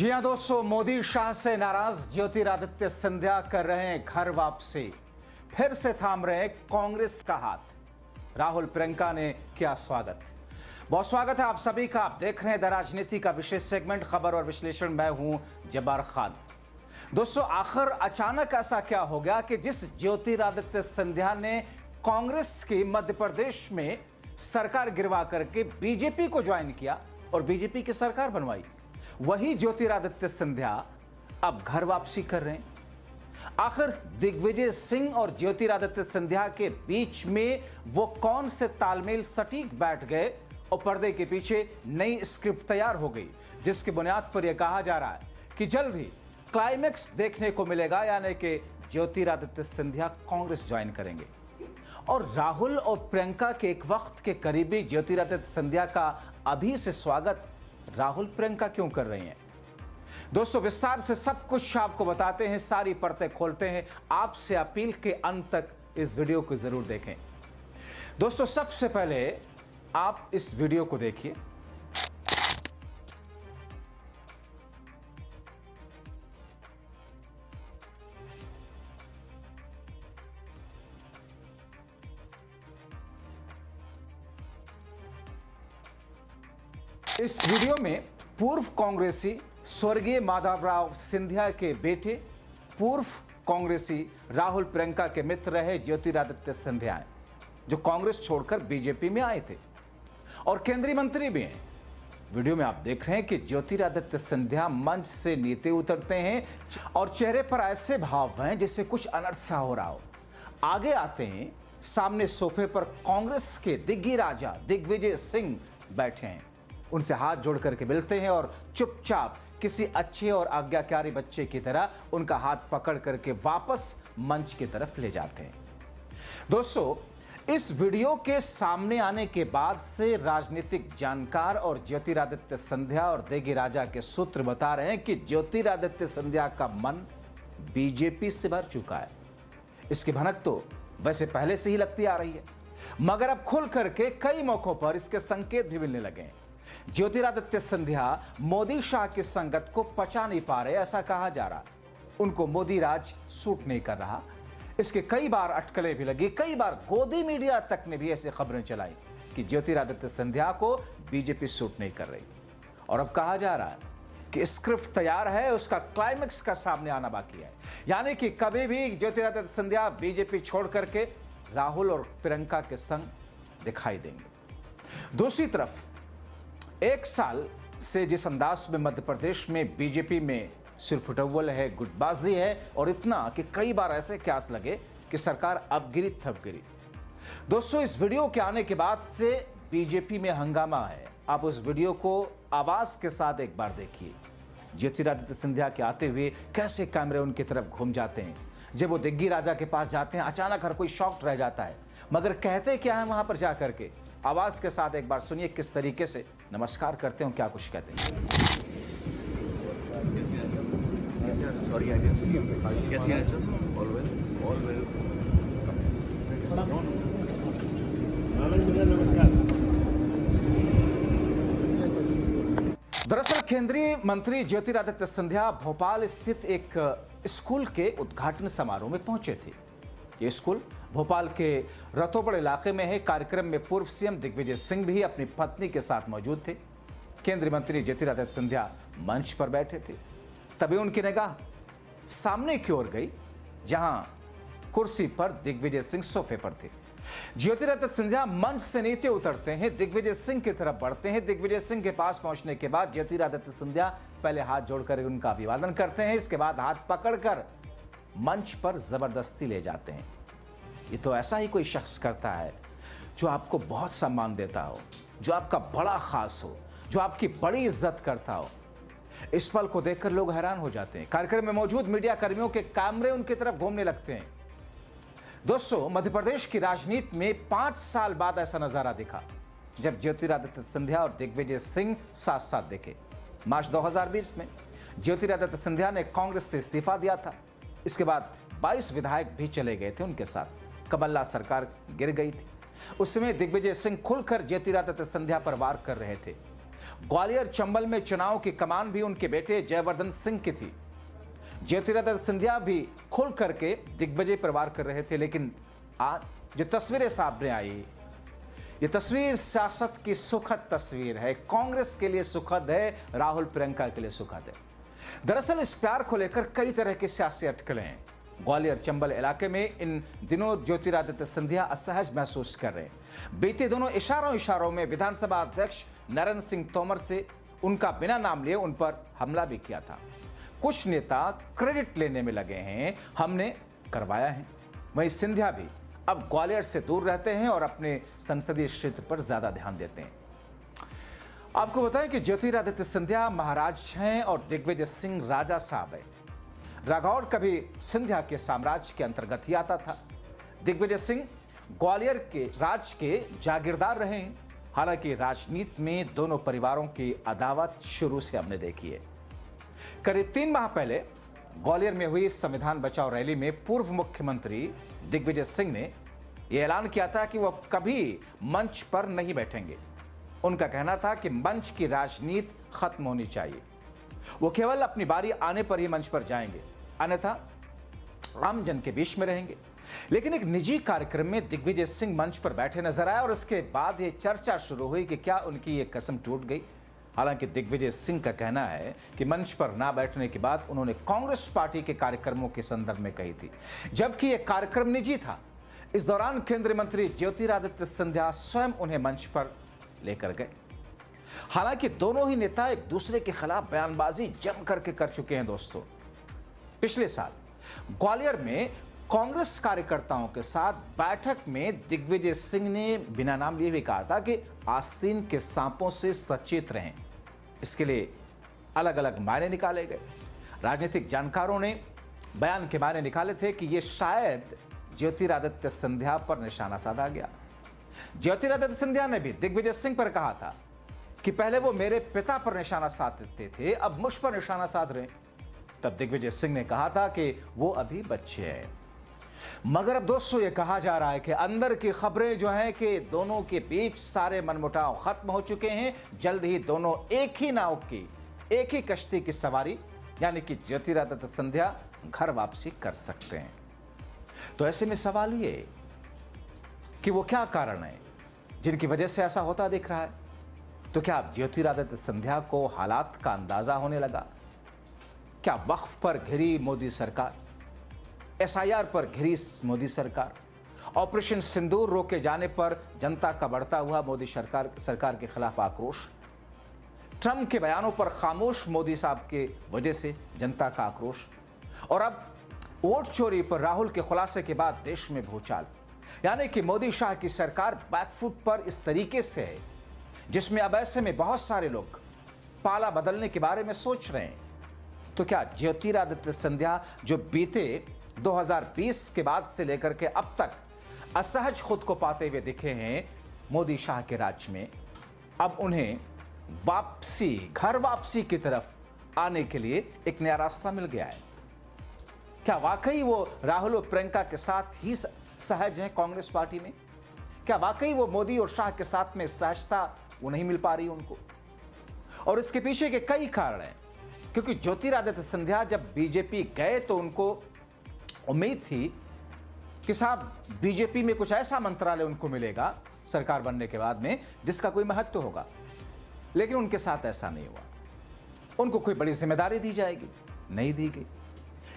जी हां दोस्तों, मोदी शाह से नाराज ज्योतिरादित्य सिंधिया कर रहे हैं घर वापसी। फिर से थाम रहे हैं कांग्रेस का हाथ। राहुल प्रियंका ने किया स्वागत। बहुत स्वागत है आप सभी का। आप देख रहे हैं द राजनीति का विशेष सेगमेंट खबर और विश्लेषण। मैं हूं जब्बार खान। दोस्तों, आखिर अचानक ऐसा क्या हो गया कि जिस ज्योतिरादित्य सिंधिया ने कांग्रेस की मध्य प्रदेश में सरकार गिरवा करके बीजेपी को ज्वाइन किया और बीजेपी की सरकार बनवाई, वही ज्योतिरादित्य सिंधिया अब घर वापसी कर रहे हैं। आखिर दिग्विजय सिंह और ज्योतिरादित्य सिंधिया के बीच में वो कौन से तालमेल सटीक बैठ गए और पर्दे के पीछे नई स्क्रिप्ट तैयार हो गई, जिसकी बुनियाद पर यह कहा जा रहा है कि जल्द ही क्लाइमेक्स देखने को मिलेगा, यानी कि ज्योतिरादित्य सिंधिया कांग्रेस ज्वाइन करेंगे। और राहुल और प्रियंका के एक वक्त के करीबी ज्योतिरादित्य सिंधिया का अभी से स्वागत राहुल प्रियंका क्यों कर रही हैं? दोस्तों, विस्तार से सब कुछ आपको बताते हैं, सारी परतें खोलते हैं। आपसे अपील के अंत तक इस वीडियो को जरूर देखें। दोस्तों, सबसे पहले आप इस वीडियो को देखिए। इस वीडियो में पूर्व कांग्रेसी स्वर्गीय माधवराव सिंधिया के बेटे, पूर्व कांग्रेसी राहुल प्रियंका के मित्र रहे ज्योतिरादित्य सिंधिया हैं, जो कांग्रेस छोड़कर बीजेपी में आए थे और केंद्रीय मंत्री भी हैं। वीडियो में आप देख रहे हैं कि ज्योतिरादित्य सिंधिया मंच से नीचे उतरते हैं और चेहरे पर ऐसे भाव हैं जैसे कुछ अनर्थ सा हो रहा हो। आगे आते हैं, सामने सोफे पर कांग्रेस के दिग्गी राजा दिग्विजय सिंह बैठे हैं। उनसे हाथ जोड़ करके मिलते हैं और चुपचाप किसी अच्छे और आज्ञाकारी बच्चे की तरह उनका हाथ पकड़ करके वापस मंच की तरफ ले जाते हैं। दोस्तों, इस वीडियो के सामने आने के बाद से राजनीतिक जानकार और ज्योतिरादित्य सिंधिया और दिग्गी राजा के सूत्र बता रहे हैं कि ज्योतिरादित्य सिंधिया का मन बीजेपी से भर चुका है। इसकी भनक तो वैसे पहले से ही लगती आ रही है, मगर अब खुल करके कई मौकों पर इसके संकेत भी मिलने लगे हैं। ज्योतिरादित्य सिंधिया मोदी शाह की संगत को पचा नहीं पा रहे, ऐसा कहा जा रहा। उनको मोदी राज सूट नहीं कर रहा। इसके कई बार अटकलें भी लगी, कई बार गोदी मीडिया तक ने भी ऐसी खबरें चलाई कि ज्योतिरादित्य सिंधिया को बीजेपी सूट नहीं कर रही। और अब कहा जा रहा है कि स्क्रिप्ट तैयार है, उसका क्लाइमेक्स का सामने आना बाकी है, यानी कि कभी भी ज्योतिरादित्य सिंधिया बीजेपी छोड़ करके राहुल और प्रियंका के संग दिखाई देंगे। दूसरी तरफ, एक साल से जिस अंदाज में मध्य प्रदेश में बीजेपी में सिरफुटव्वल है, गुटबाजी है, और इतना कि कई बार ऐसे क्यास लगे कि सरकार अब गिरी थप गिरी। दोस्तों, इस वीडियो के आने के बाद से बीजेपी में हंगामा है। आप उस वीडियो को आवाज के साथ एक बार देखिए। ज्योतिरादित्य सिंधिया के आते हुए कैसे कैमरे उनकी तरफ घूम जाते हैं। जब वो दिग्गी राजा के पास जाते हैं, अचानक हर कोई शॉक्ड रह जाता है, मगर कहते क्या है वहां पर जाकर के। आवाज के साथ एक बार सुनिए किस तरीके से नमस्कार करते हो, क्या कुछ कहते हैं। दरअसल केंद्रीय मंत्री ज्योतिरादित्य सिंधिया भोपाल स्थित एक स्कूल के उद्घाटन समारोह में पहुंचे थे। ये स्कूल भोपाल के रतोबड़ इलाके में है। कार्यक्रम में पूर्व सीएम दिग्विजय सिंह भी अपनी पत्नी के साथ मौजूद थे। केंद्रीय मंत्री ज्योतिरादित्य सिंधिया मंच पर बैठे थे। तभी उनकी निगाह सामने की ओर गई, जहां कुर्सी पर दिग्विजय सिंह सोफे पर थे। ज्योतिरादित्य सिंधिया मंच से नीचे उतरते हैं, दिग्विजय सिंह की तरफ बढ़ते हैं। दिग्विजय सिंह के पास पहुंचने के बाद ज्योतिरादित्य सिंधिया पहले हाथ जोड़कर उनका अभिवादन करते हैं, इसके बाद हाथ पकड़कर मंच पर जबरदस्ती ले जाते हैं। ये तो ऐसा ही कोई शख्स करता है जो आपको बहुत सम्मान देता हो, जो आपका बड़ा खास हो, जो आपकी बड़ी इज्जत करता हो। इस पल को देखकर लोग हैरान हो जाते हैं। कार्यक्रम में मौजूद मीडिया कर्मियों के कैमरे उनकी तरफ घूमने लगते हैं। दोस्तों, मध्य प्रदेश की राजनीति में 5 साल बाद ऐसा नजारा दिखा जब ज्योतिरादित्य सिंधिया और दिग्विजय सिंह साथ साथ दिखे। मार्च 2020 में ज्योतिरादित्य सिंधिया ने कांग्रेस से इस्तीफा दिया था। इसके बाद 22 विधायक भी चले गए थे उनके साथ। कमलनाथ सरकार गिर गई थी। उस समय दिग्विजय सिंह खुलकर ज्योतिरादित्य सिंधिया पर वार कर रहे थे। ग्वालियर चंबल में चुनाव की कमान भी उनके बेटे जयवर्धन सिंह की थी। ज्योतिरादित्य सिंधिया भी खुल करके दिग्विजय परिवार कर रहे थे, लेकिन आज जो तस्वीरें सामने आई, ये तस्वीर सियासत की सुखद तस्वीर है। कांग्रेस के लिए सुखद है, राहुल प्रियंका के लिए सुखद है। दरअसल इस प्यार को लेकर कई तरह की सियासी अटकलें हैं। ग्वालियर चंबल इलाके में इन दिनों ज्योतिरादित्य सिंधिया असहज महसूस कर रहे हैं। बीते दोनों इशारों में विधानसभा अध्यक्ष नरेंद्र सिंह तोमर से उनका बिना नाम लिए उन पर हमला भी किया था। कुछ नेता क्रेडिट लेने में लगे हैं, हमने करवाया है। वहीं सिंधिया भी अब ग्वालियर से दूर रहते हैं और अपने संसदीय क्षेत्र पर ज्यादा ध्यान देते हैं। आपको बताएं कि ज्योतिरादित्य सिंधिया महाराज हैं और दिग्विजय सिंह राजा साहब हैं। राठौड़ कभी सिंधिया के साम्राज्य के अंतर्गत ही आता था। दिग्विजय सिंह ग्वालियर के राज के जागीरदार रहे हैं। हालांकि राजनीति में दोनों परिवारों की अदावत शुरू से हमने देखी है। करीब 3 माह पहले ग्वालियर में हुई संविधान बचाओ रैली में पूर्व मुख्यमंत्री दिग्विजय सिंह ने यह ऐलान किया था कि वह कभी मंच पर नहीं बैठेंगे। उनका कहना था कि मंच की राजनीति खत्म होनी चाहिए, वो केवल अपनी बारी आने पर ही मंच पर जाएंगे, अन्यथा आम जन के बीच में रहेंगे। लेकिन एक निजी कार्यक्रम में दिग्विजय सिंह मंच पर बैठे नजर आए और इसके बाद यह चर्चा शुरू हुई कि क्या उनकी यह कसम टूट गई। हालांकि दिग्विजय सिंह का कहना है कि मंच पर ना बैठने की बात उन्होंने कांग्रेस पार्टी के कार्यक्रमों के संदर्भ में कही थी, जबकि यह कार्यक्रम निजी था। इस दौरान केंद्रीय मंत्री ज्योतिरादित्य सिंधिया स्वयं उन्हें मंच पर लेकर गए। हालांकि दोनों ही नेता एक दूसरे के खिलाफ बयानबाजी जम करके कर चुके हैं। दोस्तों, पिछले साल ग्वालियर में कांग्रेस कार्यकर्ताओं के साथ बैठक में दिग्विजय सिंह ने बिना नाम लिए भी कहा था कि आस्तीन के सांपों से सचेत रहें। इसके लिए अलग अलग मायने निकाले गए। राजनीतिक जानकारों ने बयान के मायने निकाले थे कि यह शायद ज्योतिरादित्य सिंधिया पर निशाना साधा गया। ज्योतिरादित्य सिंधिया ने भी दिग्विजय सिंह पर कहा था कि पहले वो मेरे पिता पर निशाना साधते थे, अब मुझ पर निशाना साध रहे। तब दिग्विजय सिंह ने कहा था कि वो अभी बच्चे हैं। मगर अब दोस्तों ये कहा जा रहा है कि अंदर की खबरें जो हैं कि दोनों के बीच सारे मनमुटाव खत्म हो चुके हैं। जल्द ही दोनों एक ही नाव की, एक ही कश्ती की सवारी यानी कि ज्योतिरादित्य सिंधिया घर वापसी कर सकते हैं। तो ऐसे में सवाल ये कि वो क्या कारण है जिनकी वजह से ऐसा होता दिख रहा है। तो क्या अब ज्योतिरादित्य सिंधिया को हालात का अंदाजा होने लगा? क्या वक्फ पर घिरी मोदी सरकार, एसआईआर पर घिरी मोदी सरकार, ऑपरेशन सिंदूर रोके जाने पर जनता का बढ़ता हुआ मोदी सरकार के खिलाफ आक्रोश, ट्रंप के बयानों पर खामोश मोदी साहब के वजह से जनता का आक्रोश, और अब वोट चोरी पर राहुल के खुलासे के बाद देश में भूचाल, यानी कि मोदी शाह की सरकार बैकफुट पर इस तरीके से है जिसमें अब ऐसे में बहुत सारे लोग पाला बदलने के बारे में सोच रहे हैं। तो क्या ज्योतिरादित्य सिंधिया जो बीते 2020 के बाद से लेकर के अब तक असहज खुद को पाते हुए दिखे हैं मोदी शाह के राज्य में, अब उन्हें घर वापसी की तरफ आने के लिए एक नया रास्ता मिल गया है? क्या वाकई वो राहुल और प्रियंका के साथ ही सहज हैं कांग्रेस पार्टी में? क्या वाकई वो मोदी और शाह के साथ में सहजता वो नहीं मिल पा रही उनको? और इसके पीछे के कई कारण हैं, क्योंकि ज्योतिरादित्य सिंधिया जब बीजेपी गए तो उनको उम्मीद थी कि साहब बीजेपी में कुछ ऐसा मंत्रालय उनको मिलेगा सरकार बनने के बाद में जिसका कोई महत्व होगा। लेकिन उनके साथ ऐसा नहीं हुआ। उनको कोई बड़ी जिम्मेदारी दी जाएगी, नहीं दी गई।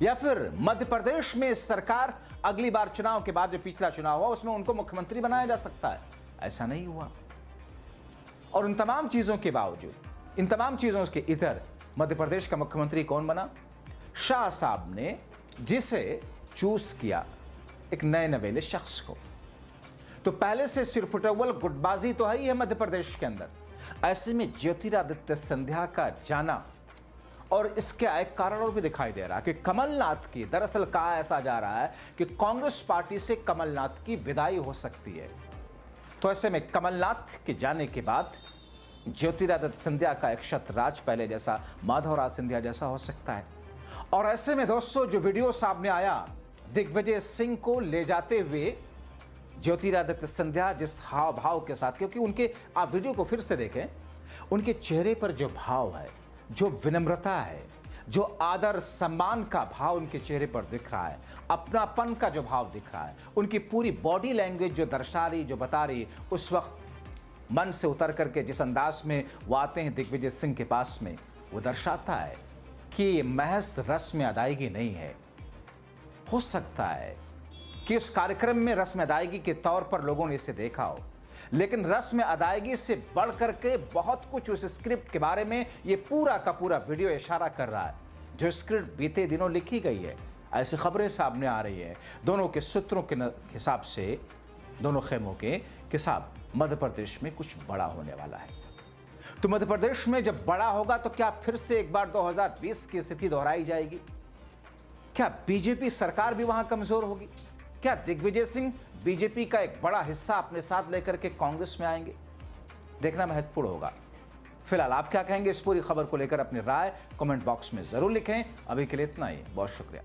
या फिर मध्य प्रदेश में सरकार अगली बार चुनाव के बाद जो पिछला चुनाव हुआ उसमें उनको मुख्यमंत्री बनाया जा सकता है, ऐसा नहीं हुआ। और इन तमाम चीजों के बावजूद, इन तमाम चीजों के इधर मध्य प्रदेश का मुख्यमंत्री कौन बना? शाह साहब ने, जिसे चूज किया एक नए नवेले शख्स को। तो पहले से सिरफुटअव्वल गुटबाजी तो है ही है मध्य प्रदेश के अंदर। ऐसे में ज्योतिरादित्य सिंधिया का जाना, और इसके एक कारण और भी दिखाई दे रहा है कि कमलनाथ की, दरअसल कहा ऐसा जा रहा है कि कांग्रेस पार्टी से कमलनाथ की विदाई हो सकती है। तो ऐसे में कमलनाथ के जाने के बाद ज्योतिरादित्य सिंधिया का एक छत्रराज पहले जैसा, माधवराज सिंधिया जैसा हो सकता है। और ऐसे में दोस्तों जो वीडियो सामने आया दिग्विजय सिंह को ले जाते हुए ज्योतिरादित्य सिंधिया जिस हाव भाव के साथ, क्योंकि उनके, आप वीडियो को फिर से देखें, उनके चेहरे पर जो भाव है, जो विनम्रता है, जो आदर सम्मान का भाव उनके चेहरे पर दिख रहा है, अपनापन का जो भाव दिख रहा है, उनकी पूरी बॉडी लैंग्वेज जो दर्शा रही, जो बता रही, उस वक्त मन से उतर करके जिस अंदाज में वो आते हैं दिग्विजय सिंह के पास में, वो दर्शाता है कि ये महज रस्म अदायगी नहीं है। हो सकता है कि उस कार्यक्रम में रस्म अदायगी के तौर पर लोगों ने इसे देखा हो, लेकिन रस्म अदायगी से बढ़ करके बहुत कुछ उस स्क्रिप्ट के बारे में ये पूरा का पूरा वीडियो इशारा कर रहा है। जो स्क्रिप्ट बीते दिनों लिखी गई है, ऐसी खबरें सामने आ रही है दोनों के सूत्रों के हिसाब से, दोनों खेमों के हिसाब, मध्य प्रदेश में कुछ बड़ा होने वाला है। तो मध्य प्रदेश में जब बड़ा होगा तो क्या फिर से एक बार 2020 की स्थिति दोहराई जाएगी? क्या बीजेपी सरकार भी वहां कमजोर होगी? क्या दिग्विजय सिंह बीजेपी का एक बड़ा हिस्सा अपने साथ लेकर के कांग्रेस में आएंगे? देखना महत्वपूर्ण होगा। फिलहाल आप क्या कहेंगे इस पूरी खबर को लेकर अपनी राय कमेंट बॉक्स में जरूर लिखें। अभी के लिए इतना ही, बहुत शुक्रिया।